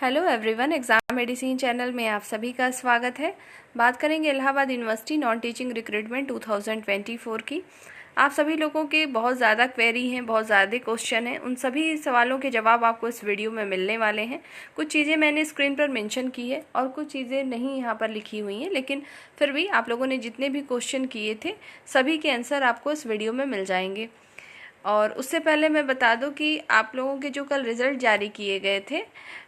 Hello everyone, exam medicine channel में आप सभी का स्वागत है। बात करेंगे Allahabad university non teaching recruitment 2024 की। आप सभी लोगों के बहुत ज़्यादा क्वेरी हैं, बहुत ज़्यादा क्वेश्चन हैं। उन सभी सवालों के जवाब आपको इस वीडियो में मिलने वाले हैं। कुछ चीज़ें मैंने स्क्रीन पर मेंशन की है और कुछ चीज़ें नहीं यहाँ पर लिखी हुई हैं, लेकिन फिर भी आप लोगों ने जितने भी क्वेश्चन किए थे सभी के आंसर आपको इस वीडियो में मिल जाएंगे। और उससे पहले मैं बता दूं कि आप लोगों के जो कल रिज़ल्ट जारी किए गए थे,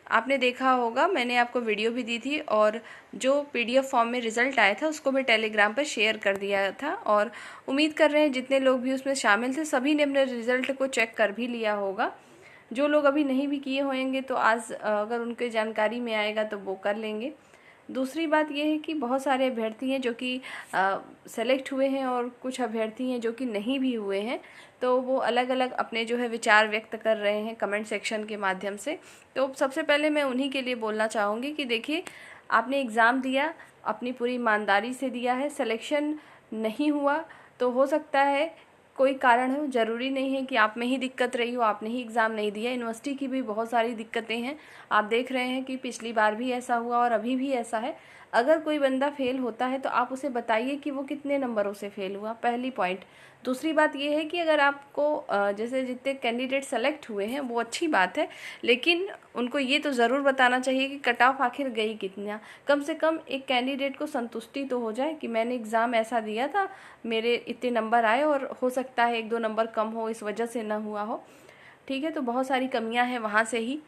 आपने देखा होगा, मैंने आपको वीडियो भी दी थी और जो पीडीएफ फॉर्म में रिज़ल्ट आया था उसको मैं टेलीग्राम पर शेयर कर दिया था। और उम्मीद कर रहे हैं जितने लोग भी उसमें शामिल थे सभी ने अपने रिज़ल्ट को चेक कर भी लिया होगा। जो लोग अभी नहीं भी किए होंगे तो आज अगर उनके जानकारी में आएगा तो वो कर लेंगे। दूसरी बात यह है कि बहुत सारे अभ्यर्थी हैं जो कि सेलेक्ट हुए हैं और कुछ अभ्यर्थी हैं जो कि नहीं भी हुए हैं, तो वो अलग अलग अपने जो है विचार व्यक्त कर रहे हैं कमेंट सेक्शन के माध्यम से। तो सबसे पहले मैं उन्हीं के लिए बोलना चाहूँगी कि देखिए, आपने एग्ज़ाम दिया, अपनी पूरी ईमानदारी से दिया है, सिलेक्शन नहीं हुआ तो हो सकता है कोई कारण हो, ज़रूरी नहीं है कि आप में ही दिक्कत रही हो, आपने ही एग्ज़ाम नहीं दिया। यूनिवर्सिटी की भी बहुत सारी दिक्कतें हैं, आप देख रहे हैं कि पिछली बार भी ऐसा हुआ और अभी भी ऐसा है। अगर कोई बंदा फेल होता है तो आप उसे बताइए कि वो कितने नंबरों से फेल हुआ, पहली पॉइंट। दूसरी बात ये है कि अगर आपको जैसे जितने कैंडिडेट सेलेक्ट हुए हैं वो अच्छी बात है, लेकिन उनको ये तो ज़रूर बताना चाहिए कि कट ऑफ आखिर गई कितना। कम से कम एक कैंडिडेट को संतुष्टि तो हो जाए कि मैंने एग्ज़ाम ऐसा दिया था, मेरे इतने नंबर आए और हो सकता है 1-2 नंबर कम हो, इस वजह से ना हुआ हो। ठीक है, तो बहुत सारी कमियां हैं वहाँ से ही।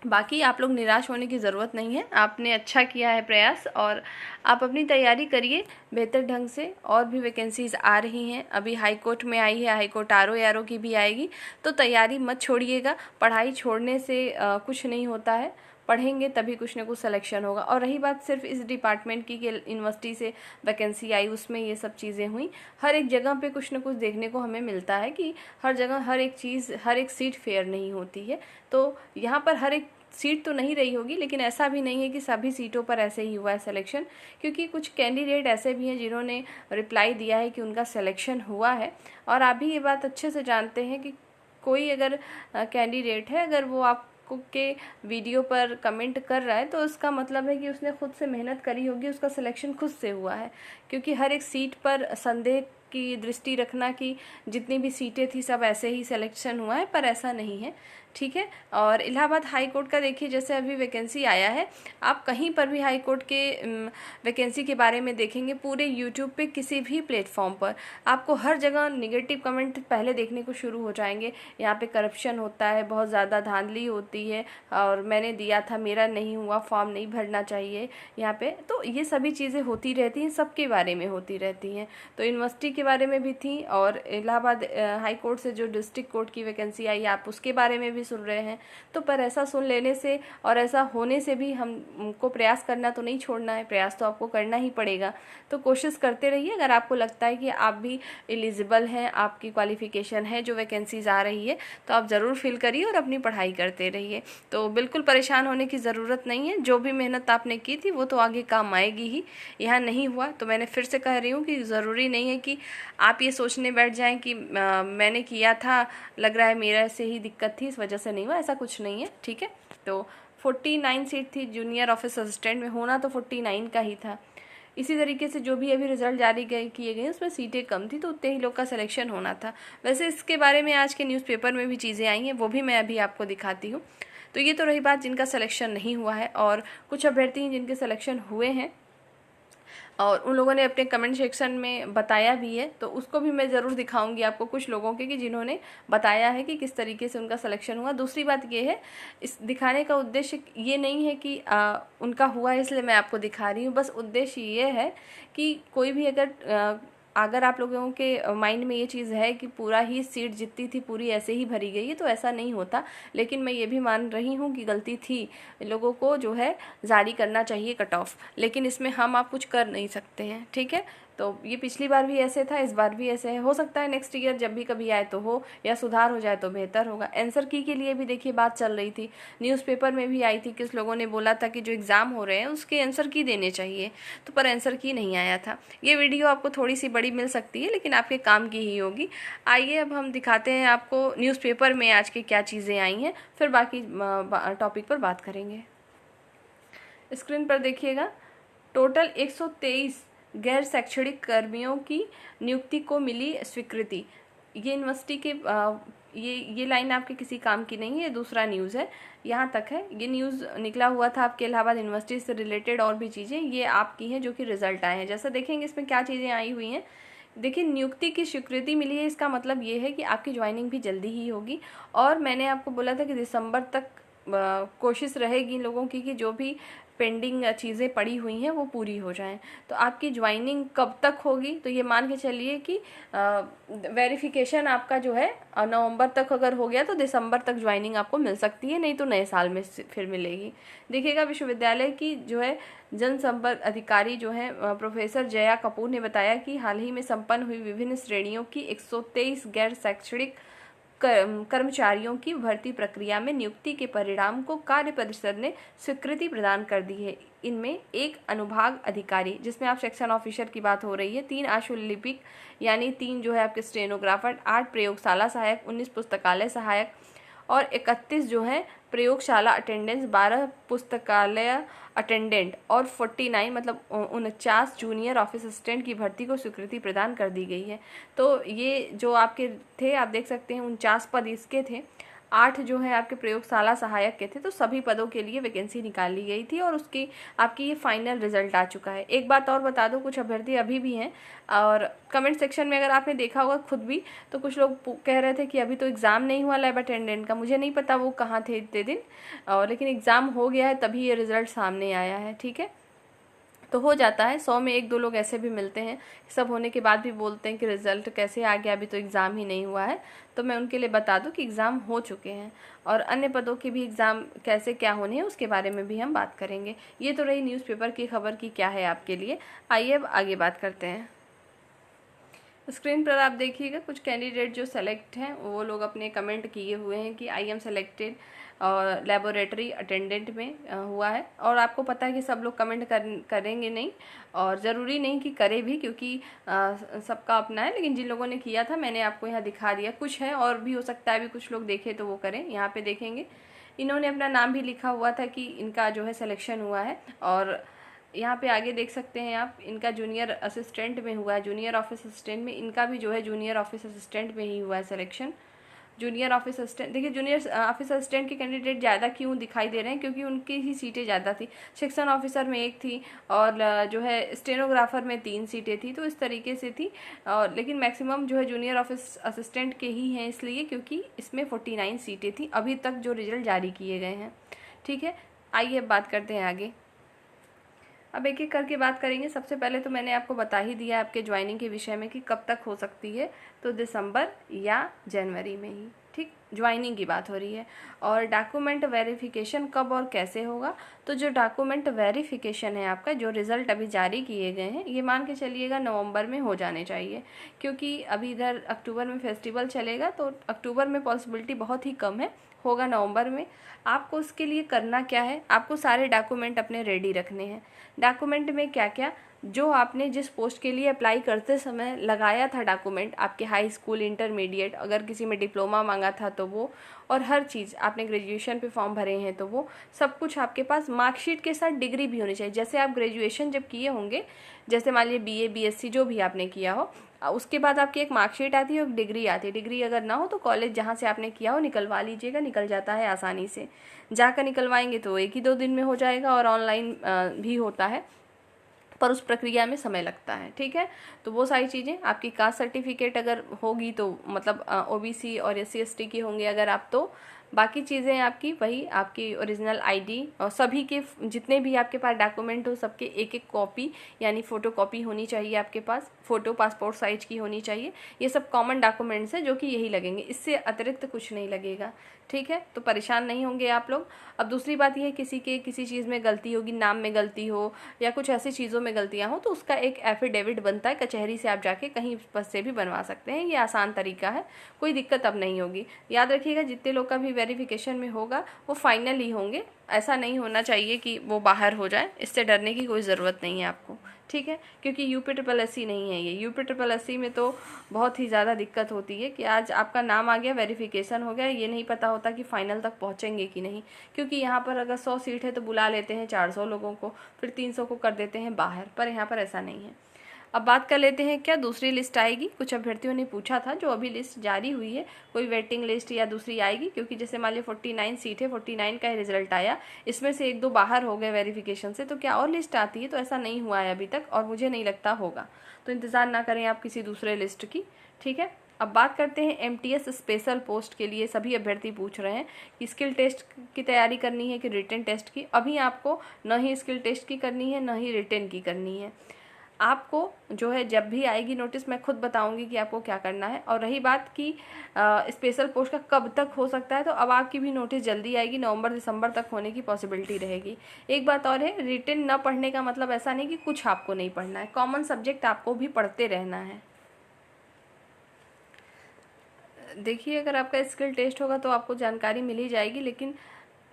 बाकी आप लोग निराश होने की ज़रूरत नहीं है, आपने अच्छा किया है प्रयास और आप अपनी तैयारी करिए बेहतर ढंग से। और भी वैकेंसीज़ आ रही हैं, अभी हाई कोर्ट में आई है, हाई कोर्ट आर ओ की भी आएगी, तो तैयारी मत छोड़िएगा। पढ़ाई छोड़ने से कुछ नहीं होता है, पढ़ेंगे तभी कुछ ना कुछ सिलेक्शन होगा। और रही बात सिर्फ इस डिपार्टमेंट की कि यूनिवर्सिटी से वैकेंसी आई उसमें ये सब चीज़ें हुई, हर एक जगह पे कुछ ना कुछ देखने को हमें मिलता है कि हर जगह हर एक चीज़, हर एक सीट फेयर नहीं होती है। तो यहाँ पर हर एक सीट तो नहीं रही होगी, लेकिन ऐसा भी नहीं है कि सभी सीटों पर ऐसे ही हुआ है सिलेक्शन, क्योंकि कुछ कैंडिडेट ऐसे भी हैं जिन्होंने रिप्लाई दिया है कि उनका सिलेक्शन हुआ है। और आप भी ये बात अच्छे से जानते हैं कि कोई अगर कैंडिडेट है, अगर वो आपको के वीडियो पर कमेंट कर रहा है तो उसका मतलब है कि उसने खुद से मेहनत करी होगी, उसका सिलेक्शन खुद से हुआ है। क्योंकि हर एक सीट पर संदेह की दृष्टि रखना कि जितनी भी सीटें थी सब ऐसे ही सिलेक्शन हुआ है, पर ऐसा नहीं है। ठीक है। और इलाहाबाद हाई कोर्ट का देखिए, जैसे अभी वैकेंसी आया है, आप कहीं पर भी हाई कोर्ट के वैकेंसी के बारे में देखेंगे, पूरे यूट्यूब पे किसी भी प्लेटफॉर्म पर आपको हर जगह निगेटिव कमेंट पहले देखने को शुरू हो जाएंगे। यहाँ पे करप्शन होता है, बहुत ज़्यादा धांधली होती है, और मैंने दिया था, मेरा नहीं हुआ, फॉर्म नहीं भरना चाहिए यहाँ पे। तो ये सभी चीज़ें होती रहती हैं, सबके बारे में होती रहती हैं। तो यूनिवर्सिटी के बारे में भी थी, और इलाहाबाद हाई कोर्ट से जो डिस्ट्रिक्ट कोर्ट की वैकेंसी आई आप उसके बारे में भी सुन रहे हैं। तो पर ऐसा सुन लेने से और ऐसा होने से भी हमको प्रयास करना तो नहीं छोड़ना है, प्रयास तो आपको करना ही पड़ेगा। तो कोशिश करते रहिए। अगर आपको लगता है कि आप भी एलिजिबल हैं, आपकी क्वालिफिकेशन है, जो वैकेंसीज आ रही है, तो आप ज़रूर फिल करिए और अपनी पढ़ाई करते रहिए। तो बिल्कुल परेशान होने की ज़रूरत नहीं है, जो भी मेहनत आपने की थी वो तो आगे काम आएगी ही। यहाँ नहीं हुआ तो मैंने फिर से कह रही हूँ कि ज़रूरी नहीं है कि आप ये सोचने बैठ जाएं कि मैंने किया था, लग रहा है मेरा से ही दिक्कत थी इस वजह से नहीं हुआ, ऐसा कुछ नहीं है। ठीक है। तो 49 सीट थी जूनियर ऑफिस असिस्टेंट में, होना तो 49 का ही था। इसी तरीके से जो भी अभी रिजल्ट जारी किए गए उसमें सीटें कम थी तो उतने ही लोग का सिलेक्शन होना था। वैसे इसके बारे में आज के न्यूज़पेपर में भी चीज़ें आई हैं, वो भी मैं अभी आपको दिखाती हूँ। तो ये तो रही बात जिनका सिलेक्शन नहीं हुआ है, और कुछ अभ्यर्थी हैं जिनके सिलेक्शन हुए हैं और उन लोगों ने अपने कमेंट सेक्शन में बताया भी है, तो उसको भी मैं ज़रूर दिखाऊंगी आपको, कुछ लोगों के कि जिन्होंने बताया है कि किस तरीके से उनका सिलेक्शन हुआ। दूसरी बात ये है, इस दिखाने का उद्देश्य ये नहीं है कि उनका हुआ है इसलिए मैं आपको दिखा रही हूँ, बस उद्देश्य ये है कि कोई भी अगर आप लोगों के माइंड में ये चीज़ है कि पूरा ही सीट जितनी थी पूरी ऐसे ही भरी गई है, तो ऐसा नहीं होता। लेकिन मैं ये भी मान रही हूँ कि गलती थी, लोगों को जो है जारी करना चाहिए कट ऑफ, लेकिन इसमें हम आप कुछ कर नहीं सकते हैं। ठीक है। तो ये पिछली बार भी ऐसे था, इस बार भी ऐसे है। हो सकता है नेक्स्ट ईयर जब भी कभी आए तो हो, या सुधार हो जाए तो बेहतर होगा। आंसर की के लिए भी देखिए बात चल रही थी, न्यूज़पेपर में भी आई थी, किस लोगों ने बोला था कि जो एग्ज़ाम हो रहे हैं उसके आंसर की देने चाहिए, तो पर आंसर की नहीं आया था। ये वीडियो आपको थोड़ी सी बड़ी मिल सकती है, लेकिन आपके काम की ही होगी। आइए अब हम दिखाते हैं आपको न्यूज़पेपर में आज की क्या चीज़ें आई हैं, फिर बाकी टॉपिक पर बात करेंगे। स्क्रीन पर देखिएगा, टोटल 123 गैर शैक्षणिक कर्मियों की नियुक्ति को मिली स्वीकृति। ये यूनिवर्सिटी के ये लाइन आपके किसी काम की नहीं है, ये दूसरा न्यूज़ है, यहाँ तक है। ये न्यूज़ निकला हुआ था आपके इलाहाबाद यूनिवर्सिटी से रिलेटेड, और भी चीज़ें ये आपकी हैं जो कि रिजल्ट आए हैं। जैसा देखेंगे इसमें क्या चीज़ें आई हुई हैं। देखिए, नियुक्ति की स्वीकृति मिली है, इसका मतलब ये है कि आपकी ज्वाइनिंग भी जल्दी ही होगी। और मैंने आपको बोला था कि दिसंबर तक कोशिश रहेगी लोगों की कि जो भी पेंडिंग चीज़ें पड़ी हुई हैं वो पूरी हो जाएं। तो आपकी ज्वाइनिंग कब तक होगी, तो ये मान के चलिए कि वेरिफिकेशन आपका जो है नवंबर तक अगर हो गया तो दिसंबर तक ज्वाइनिंग आपको मिल सकती है, नहीं तो नए साल में फिर मिलेगी। देखिएगा, विश्वविद्यालय की जो है जनसंपर्क अधिकारी जो है प्रोफेसर जया कपूर ने बताया कि हाल ही में संपन्न हुई विभिन्न श्रेणियों की 123 गैर शैक्षणिक कर्मचारियों की भर्ती प्रक्रिया में नियुक्ति के परिणाम को कार्य परिषद ने स्वीकृति प्रदान कर दी है। इनमें एक अनुभाग अधिकारी, जिसमें आप सेक्शन ऑफिसर की बात हो रही है, 3 आशुलिपिक यानी 3 जो है आपके स्टेनोग्राफर, 8 प्रयोगशाला सहायक, 19 पुस्तकालय सहायक और 31 जो है प्रयोगशाला अटेंडेंस, 12 पुस्तकालय अटेंडेंट और 49 मतलब 49 जूनियर ऑफिस असिस्टेंट की भर्ती को स्वीकृति प्रदान कर दी गई है। तो ये जो आपके थे, आप देख सकते हैं 49 पद इसके थे, 8 जो है आपके प्रयोगशाला सहायक के थे। तो सभी पदों के लिए वैकेंसी निकाली गई थी और उसकी आपकी ये फाइनल रिजल्ट आ चुका है। एक बात और बता दूं, कुछ अभ्यर्थी अभी भी हैं और कमेंट सेक्शन में अगर आपने देखा होगा खुद भी, तो कुछ लोग कह रहे थे कि अभी तो एग्ज़ाम नहीं हुआ लैब अटेंडेंट का। मुझे नहीं पता वो कहाँ थे इतने दिन, और लेकिन एग्ज़ाम हो गया है तभी ये रिज़ल्ट सामने आया है। ठीक है, तो हो जाता है, 100 में 1-2 लोग ऐसे भी मिलते हैं, सब होने के बाद भी बोलते हैं कि रिज़ल्ट कैसे आ गया, अभी तो एग्ज़ाम ही नहीं हुआ है। तो मैं उनके लिए बता दूं कि एग्ज़ाम हो चुके हैं और अन्य पदों के भी एग्ज़ाम कैसे क्या होने हैं उसके बारे में भी हम बात करेंगे। ये तो रही न्यूज़पेपर की खबर की क्या है आपके लिए। आइए अब आगे बात करते हैं। स्क्रीन पर आप देखिएगा, कुछ कैंडिडेट जो सेलेक्ट हैं वो लोग अपने कमेंट किए हुए हैं कि आई एम सेलेक्टेड और लेबोरेटरी अटेंडेंट में हुआ है। और आपको पता है कि सब लोग कमेंट करेंगे नहीं, और ज़रूरी नहीं कि करे भी, क्योंकि सबका अपना है। लेकिन जिन लोगों ने किया था मैंने आपको यहाँ दिखा दिया। कुछ है और भी हो सकता है अभी कुछ लोग देखें तो वो करें। यहाँ पे देखेंगे इन्होंने अपना नाम भी लिखा हुआ था कि इनका जो है सिलेक्शन हुआ है। और यहाँ पे आगे देख सकते हैं आप, इनका जूनियर असिस्टेंट में हुआ है, जूनियर ऑफिस असिस्टेंट में इनका भी जो है जूनियर ऑफिस असिस्टेंट में ही हुआ है सिलेक्शन। जूनियर ऑफिस असिस्टेंट, देखिए जूनियर ऑफिस असिस्टेंट के कैंडिडेट ज़्यादा क्यों दिखाई दे रहे हैं, क्योंकि उनकी ही सीटें ज़्यादा थी। सेक्शन ऑफिसर में 1 थी और जो है स्टेनोग्राफर में 3 सीटें थी, तो इस तरीके से थी। और लेकिन मैक्सिमम जो है जूनियर ऑफिस असिस्टेंट के ही हैं, इसलिए क्योंकि इसमें 49 सीटें थी अभी तक जो रिजल्ट जारी किए गए हैं। ठीक है, आइए अब बात करते हैं आगे। अब एक एक करके बात करेंगे। सबसे पहले तो मैंने आपको बता ही दिया आपके ज्वाइनिंग के विषय में कि कब तक हो सकती है, तो दिसंबर या जनवरी में ही। ठीक, ज्वाइनिंग की बात हो रही है। और डॉक्यूमेंट वेरिफिकेशन कब और कैसे होगा, तो जो डॉक्यूमेंट वेरिफिकेशन है आपका, जो रिज़ल्ट अभी जारी किए गए हैं, ये मान के चलिएगा नवंबर में हो जाने चाहिए, क्योंकि अभी इधर अक्टूबर में फेस्टिवल चलेगा, तो अक्टूबर में पॉसिबिलिटी बहुत ही कम है, होगा नवंबर में। आपको उसके लिए करना क्या है, आपको सारे डॉक्यूमेंट अपने रेडी रखने हैं। डॉक्यूमेंट में क्या क्या, जो आपने जिस पोस्ट के लिए अप्लाई करते समय लगाया था डॉक्यूमेंट, आपके हाई स्कूल, इंटरमीडिएट, अगर किसी में डिप्लोमा मांगा था तो वो, और हर चीज़ आपने ग्रेजुएशन पे फॉर्म भरे हैं तो वो सब कुछ आपके पास, मार्कशीट के साथ डिग्री भी होनी चाहिए। जैसे आप ग्रेजुएशन जब किए होंगे, जैसे मान लीजिए बीए, बीएससी जो भी आपने किया हो, उसके बाद आपकी एक मार्कशीट आती है, एक डिग्री आती है। डिग्री अगर ना हो तो कॉलेज जहाँ से आपने किया हो निकलवा लीजिएगा, निकल जाता है आसानी से। जाकर निकलवाएंगे तो 1 ही 2 दिन में हो जाएगा, और ऑनलाइन भी होता है, पर उस प्रक्रिया में समय लगता है। ठीक है, तो वो सारी चीज़ें, आपकी कास्ट सर्टिफिकेट अगर होगी तो मतलब ओबीसी और एससी एसटी की होंगे अगर आप, तो बाकी चीज़ें आपकी वही, आपकी ओरिजिनल आईडी और सभी के जितने भी आपके पास डॉक्यूमेंट हो सबके एक एक कॉपी यानी फ़ोटो कॉपी होनी चाहिए आपके पास, फ़ोटो पासपोर्ट साइज की होनी चाहिए। ये सब कॉमन डॉक्यूमेंट्स हैं जो कि यही लगेंगे, इससे अतिरिक्त कुछ नहीं लगेगा, ठीक है। तो परेशान नहीं होंगे आप लोग। अब दूसरी बात यह है, किसी चीज़ में गलती होगी, नाम में गलती हो या कुछ ऐसी चीज़ों में गलतियाँ हो, तो उसका एक एफिडेविट बनता है, कचहरी से आप जाके कहीं पर से भी बनवा सकते हैं। ये आसान तरीका है, कोई दिक्कत अब नहीं होगी। याद रखिएगा, जितने लोग का भी वेरिफिकेशन में होगा वो फाइनल ही होंगे, ऐसा नहीं होना चाहिए कि वो बाहर हो जाए। इससे डरने की कोई ज़रूरत नहीं है आपको, ठीक है। क्योंकि UPSSC नहीं है ये, UPSSC में तो बहुत ही ज़्यादा दिक्कत होती है कि आज आपका नाम आ गया, वेरिफिकेशन हो गया, ये नहीं पता होता कि फाइनल तक पहुँचेंगे कि नहीं। क्योंकि यहाँ पर अगर 100 सीट है तो बुला लेते हैं 400 लोगों को, फिर 300 को कर देते हैं बाहर, पर यहाँ पर ऐसा नहीं है। अब बात कर लेते हैं क्या दूसरी लिस्ट आएगी। कुछ अभ्यर्थियों ने पूछा था, जो अभी लिस्ट जारी हुई है कोई वेटिंग लिस्ट या दूसरी आएगी, क्योंकि जैसे मान लीजिए 49 सीट है, 49 का ही रिजल्ट आया, इसमें से 1-2 बाहर हो गए वेरिफिकेशन से, तो क्या और लिस्ट आती है? तो ऐसा नहीं हुआ है अभी तक और मुझे नहीं लगता होगा, तो इंतज़ार ना करें आप किसी दूसरे लिस्ट की, ठीक है। अब बात करते हैं MTS स्पेशल पोस्ट के लिए सभी अभ्यर्थी पूछ रहे हैं कि स्किल टेस्ट की तैयारी करनी है कि रिटन टेस्ट की। अभी आपको न ही स्किल टेस्ट की करनी है, न ही रिटन की करनी है। आपको जो है जब भी आएगी नोटिस मैं खुद बताऊंगी कि आपको क्या करना है। और रही बात कि स्पेशल पोस्ट का कब तक हो सकता है, तो अब आपकी भी नोटिस जल्दी आएगी, नवंबर-दिसंबर तक होने की पॉसिबिलिटी रहेगी। एक बात और है, रिटन न पढ़ने का मतलब ऐसा नहीं कि कुछ आपको नहीं पढ़ना है, कॉमन सब्जेक्ट आपको भी पढ़ते रहना है। देखिए, अगर आपका स्किल टेस्ट होगा तो आपको जानकारी मिल ही जाएगी, लेकिन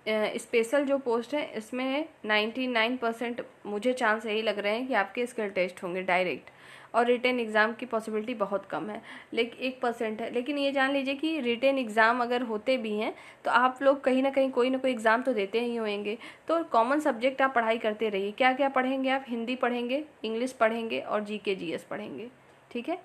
स्पेशल जो पोस्ट है इसमें 99% मुझे चांस यही लग रहे हैं कि आपके स्किल टेस्ट होंगे डायरेक्ट, और रिटन एग्ज़ाम की पॉसिबिलिटी बहुत कम है, लेकिन 1% है। लेकिन ये जान लीजिए कि रिटन एग्ज़ाम अगर होते भी हैं तो आप लोग कहीं ना कहीं कोई ना कोई एग्ज़ाम तो देते ही होंगे। तो कॉमन सब्जेक्ट आप पढ़ाई करते रहिए। क्या क्या पढ़ेंगे आप? हिंदी पढ़ेंगे, इंग्लिश पढ़ेंगे और GK GS पढ़ेंगे, ठीक है।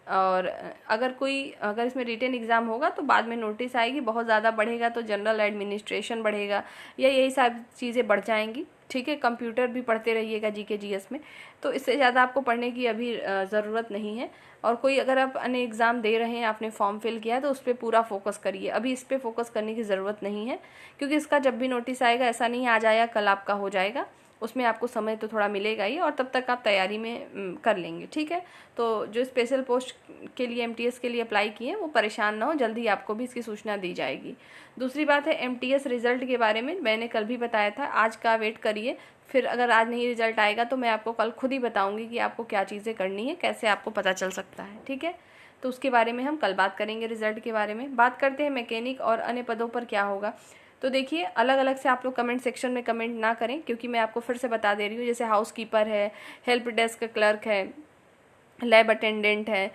और अगर इसमें रिटन एग्ज़ाम होगा तो बाद में नोटिस आएगी, बहुत ज़्यादा बढ़ेगा तो जनरल एडमिनिस्ट्रेशन बढ़ेगा या यही सब चीज़ें बढ़ जाएंगी, ठीक है। कंप्यूटर भी पढ़ते रहिएगा GK GS में, तो इससे ज़्यादा आपको पढ़ने की अभी ज़रूरत नहीं है। और कोई अगर आप अन्य एग्ज़ाम दे रहे हैं, आपने फॉर्म फिल किया है, तो उस पर पूरा फोकस करिए। अभी इस पर फोकस करने की ज़रूरत नहीं है, क्योंकि इसका जब भी नोटिस आएगा ऐसा नहीं आज आया कल आपका हो जाएगा, उसमें आपको समय तो थोड़ा मिलेगा ही, और तब तक आप तैयारी में कर लेंगे, ठीक है। तो जो स्पेशल पोस्ट के लिए MTS के लिए अप्लाई किए वो परेशान ना हो, जल्दी आपको भी इसकी सूचना दी जाएगी। दूसरी बात है MTS रिजल्ट के बारे में मैंने कल भी बताया था, आज का वेट करिए, फिर अगर आज नहीं रिजल्ट आएगा तो मैं आपको कल खुद ही बताऊँगी कि आपको क्या चीज़ें करनी है, कैसे आपको पता चल सकता है, ठीक है। तो उसके बारे में हम कल बात करेंगे। रिजल्ट के बारे में बात करते हैं मैकेनिक और अन्य पदों पर क्या होगा। तो देखिए, अलग अलग से आप लोग कमेंट सेक्शन में कमेंट ना करें, क्योंकि मैं आपको फिर से बता दे रही हूँ, जैसे हाउस कीपर है, हेल्प डेस्क क्लर्क है, लैब अटेंडेंट है,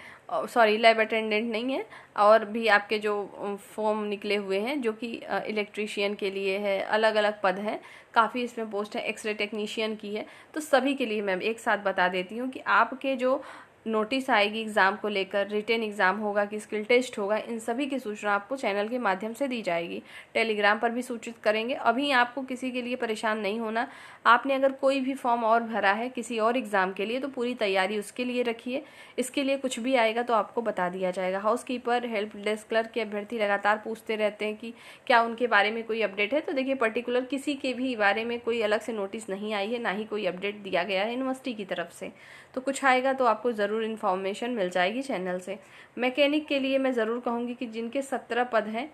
सॉरी लैब अटेंडेंट नहीं है, और भी आपके जो फॉर्म निकले हुए हैं जो कि इलेक्ट्रीशियन के लिए है, अलग अलग पद हैं, काफ़ी इसमें पोस्ट है, एक्सरे टेक्नीशियन की है। तो सभी के लिए मैं एक साथ बता देती हूँ कि आपके जो नोटिस आएगी एग्ज़ाम को लेकर, रिटन एग्ज़ाम होगा कि स्किल टेस्ट होगा, इन सभी की सूचना आपको चैनल के माध्यम से दी जाएगी। टेलीग्राम पर भी सूचित करेंगे। अभी आपको किसी के लिए परेशान नहीं होना। आपने अगर कोई भी फॉर्म और भरा है किसी और एग्ज़ाम के लिए तो पूरी तैयारी उसके लिए रखिए। इसके लिए कुछ भी आएगा तो आपको बता दिया जाएगा। House keeper, help desk clerk के अभ्यर्थी लगातार पूछते रहते हैं कि क्या उनके बारे में कोई अपडेट है। तो देखिए, पर्टिकुलर किसी के भी बारे में कोई अलग से नोटिस नहीं आई है, ना ही कोई अपडेट दिया गया है यूनिवर्सिटी की तरफ से। तो कुछ आएगा तो आपको ज़रूर इन्फॉर्मेशन मिल जाएगी चैनल से। मैकेनिक के लिए मैं ज़रूर कहूँगी कि जिनके 17 पद हैं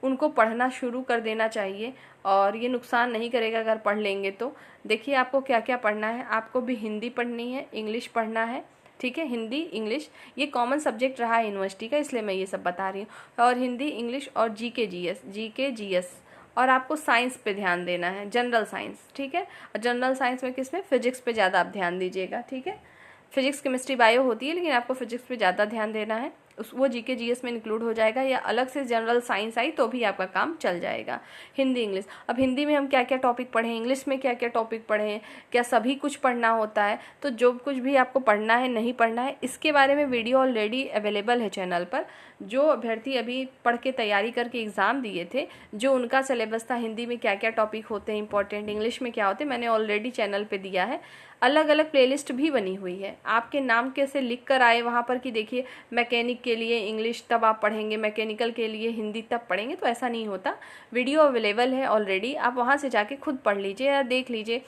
उनको पढ़ना शुरू कर देना चाहिए, और ये नुकसान नहीं करेगा अगर पढ़ लेंगे तो। देखिए, आपको क्या क्या पढ़ना है। आपको भी हिंदी पढ़नी है, इंग्लिश पढ़ना है, ठीक है। हिंदी इंग्लिश ये कॉमन सब्जेक्ट रहा है यूनिवर्सिटी का, इसलिए मैं ये सब बता रही हूँ। और हिंदी इंग्लिश और GK GS और आपको साइंस पे ध्यान देना है, जनरल साइंस, ठीक है। और जनरल साइंस में किसमें? फिजिक्स पे ज़्यादा आप ध्यान दीजिएगा, ठीक है। फिजिक्स केमिस्ट्री बायो होती है, लेकिन आपको फिजिक्स पे ज़्यादा ध्यान देना है। वो GK GS में इंक्लूड हो जाएगा, या अलग से जनरल साइंस आई तो भी आपका काम चल जाएगा। हिंदी इंग्लिश, अब हिंदी में हम क्या क्या टॉपिक पढ़ें, इंग्लिश में क्या क्या टॉपिक पढ़ें, क्या सभी कुछ पढ़ना होता है? तो जो कुछ भी आपको पढ़ना है नहीं पढ़ना है, इसके बारे में वीडियो ऑलरेडी अवेलेबल है चैनल पर। जो अभ्यर्थी अभी पढ़ के तैयारी करके एग्ज़ाम दिए थे, जो उनका सिलेबस था, हिंदी में क्या क्या टॉपिक होते हैं इंपॉर्टेंट, इंग्लिश में क्या होते हैं, मैंने ऑलरेडी चैनल पे दिया है। अलग अलग प्लेलिस्ट भी बनी हुई है, आपके नाम कैसे लिख कर आए वहाँ पर कि देखिए मैकेनिक के लिए इंग्लिश तब आप पढ़ेंगे, मैकेनिकल के लिए हिंदी तब पढ़ेंगे, तो ऐसा नहीं होता। वीडियो अवेलेबल है ऑलरेडी, आप वहाँ से जाके खुद पढ़ लीजिए या देख लीजिए।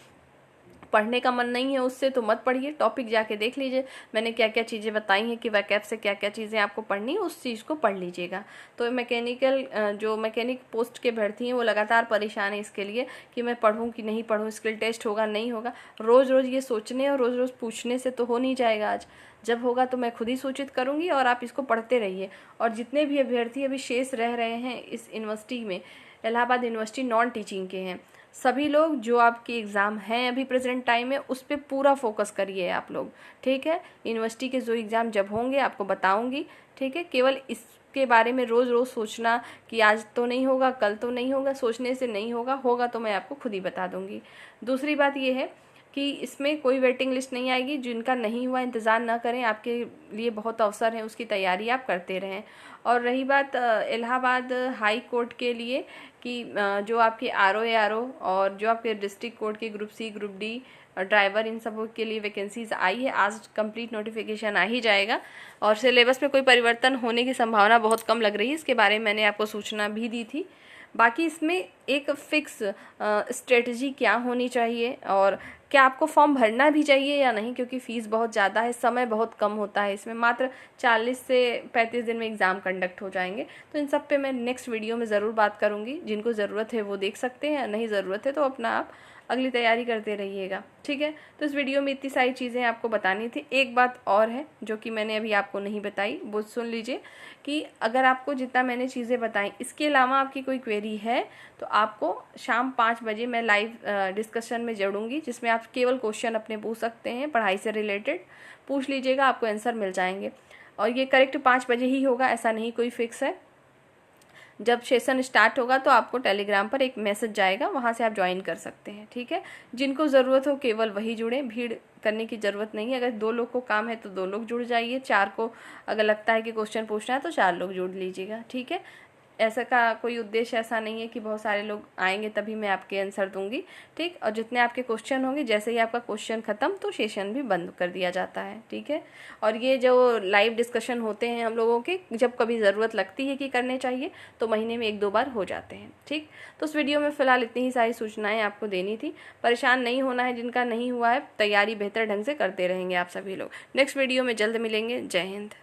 पढ़ने का मन नहीं है उससे तो मत पढ़िए, टॉपिक जाके देख लीजिए मैंने क्या क्या चीज़ें बताई हैं कि वैकेप से क्या क्या चीज़ें आपको पढ़नी है, उस चीज़ को पढ़ लीजिएगा। तो मैकेनिकल जो मैकेनिक पोस्ट के भर्ती हैं वो लगातार परेशान है इसके लिए कि मैं पढ़ूँ कि नहीं पढ़ूँ, स्किल टेस्ट होगा नहीं होगा। रोज़ रोज़ ये सोचने और रोज़ रोज़ पूछने से तो हो नहीं जाएगा। आज जब होगा तो मैं खुद ही सूचित करूँगी और आप इसको पढ़ते रहिए। और जितने भी अभ्यर्थी अभी शेष रह रहे हैं इस यूनिवर्सिटी में, इलाहाबाद यूनिवर्सिटी नॉन टीचिंग के हैं, सभी लोग जो आपके एग्ज़ाम हैं अभी प्रेजेंट टाइम में उस पर पूरा फोकस करिए आप लोग, ठीक है। यूनिवर्सिटी के जो एग्ज़ाम जब होंगे आपको बताऊंगी, ठीक है। केवल इसके बारे में रोज़ रोज़ सोचना कि आज तो नहीं होगा, कल तो नहीं होगा, सोचने से नहीं होगा, होगा तो मैं आपको खुद ही बता दूंगी। दूसरी बात ये है कि इसमें कोई वेटिंग लिस्ट नहीं आएगी। जिनका नहीं हुआ इंतज़ार ना करें, आपके लिए बहुत अवसर है, उसकी तैयारी आप करते रहें। और रही बात इलाहाबाद हाई कोर्ट के लिए कि जो आपके आरओ और जो आपके डिस्ट्रिक्ट कोर्ट के group C, group D, driver, इन सब के लिए वैकेंसीज आई है। आज कंप्लीट नोटिफिकेशन आ ही जाएगा और सिलेबस में कोई परिवर्तन होने की संभावना बहुत कम लग रही है। इसके बारे में मैंने आपको सूचना भी दी थी। बाकी इसमें एक फिक्स स्ट्रेटजी क्या होनी चाहिए और क्या आपको फॉर्म भरना भी चाहिए या नहीं, क्योंकि फ़ीस बहुत ज़्यादा है, समय बहुत कम होता है इसमें, मात्र 40 से 35 दिन में एग्ज़ाम कंडक्ट हो जाएंगे। तो इन सब पे मैं नेक्स्ट वीडियो में ज़रूर बात करूँगी। जिनको ज़रूरत है वो देख सकते हैं, नहीं ज़रूरत है तो अपना आप अगली तैयारी करते रहिएगा, ठीक है। तो इस वीडियो में इतनी सारी चीज़ें आपको बतानी थी। एक बात और है जो कि मैंने अभी आपको नहीं बताई, वो सुन लीजिए कि अगर आपको जितना मैंने चीज़ें बताई इसके अलावा आपकी कोई क्वेरी है तो आपको शाम 5 बजे मैं लाइव डिस्कशन में जोड़ूंगी, जिसमें आप केवल क्वेश्चन अपने पूछ सकते हैं, पढ़ाई से रिलेटेड पूछ लीजिएगा, आपको आंसर मिल जाएंगे। और ये करेक्ट 5 बजे ही होगा, ऐसा नहीं कोई फिक्स है। जब सेशन स्टार्ट होगा तो आपको टेलीग्राम पर एक मैसेज जाएगा, वहाँ से आप ज्वाइन कर सकते हैं, ठीक है। जिनको ज़रूरत हो केवल वही जुड़ें, भीड़ करने की ज़रूरत नहीं है। अगर 2 लोग को काम है तो 2 लोग जुड़ जाइए, 4 को अगर लगता है कि क्वेश्चन पूछना है तो 4 लोग जुड़ लीजिएगा, ठीक है। ऐसा का कोई उद्देश्य ऐसा नहीं है कि बहुत सारे लोग आएंगे तभी मैं आपके आंसर दूंगी, ठीक। और जितने आपके क्वेश्चन होंगे, जैसे ही आपका क्वेश्चन ख़त्म तो सेशन भी बंद कर दिया जाता है, ठीक है। और ये जो लाइव डिस्कशन होते हैं हम लोगों के, जब कभी ज़रूरत लगती है कि करने चाहिए तो महीने में 1-2 बार हो जाते हैं, ठीक। तो उस वीडियो में फ़िलहाल इतनी ही सारी सूचनाएँ आपको देनी थी। परेशान नहीं होना है, जिनका नहीं हुआ है तैयारी बेहतर ढंग से करते रहेंगे आप सभी लोग। नेक्स्ट वीडियो में जल्द मिलेंगे। जय हिंद।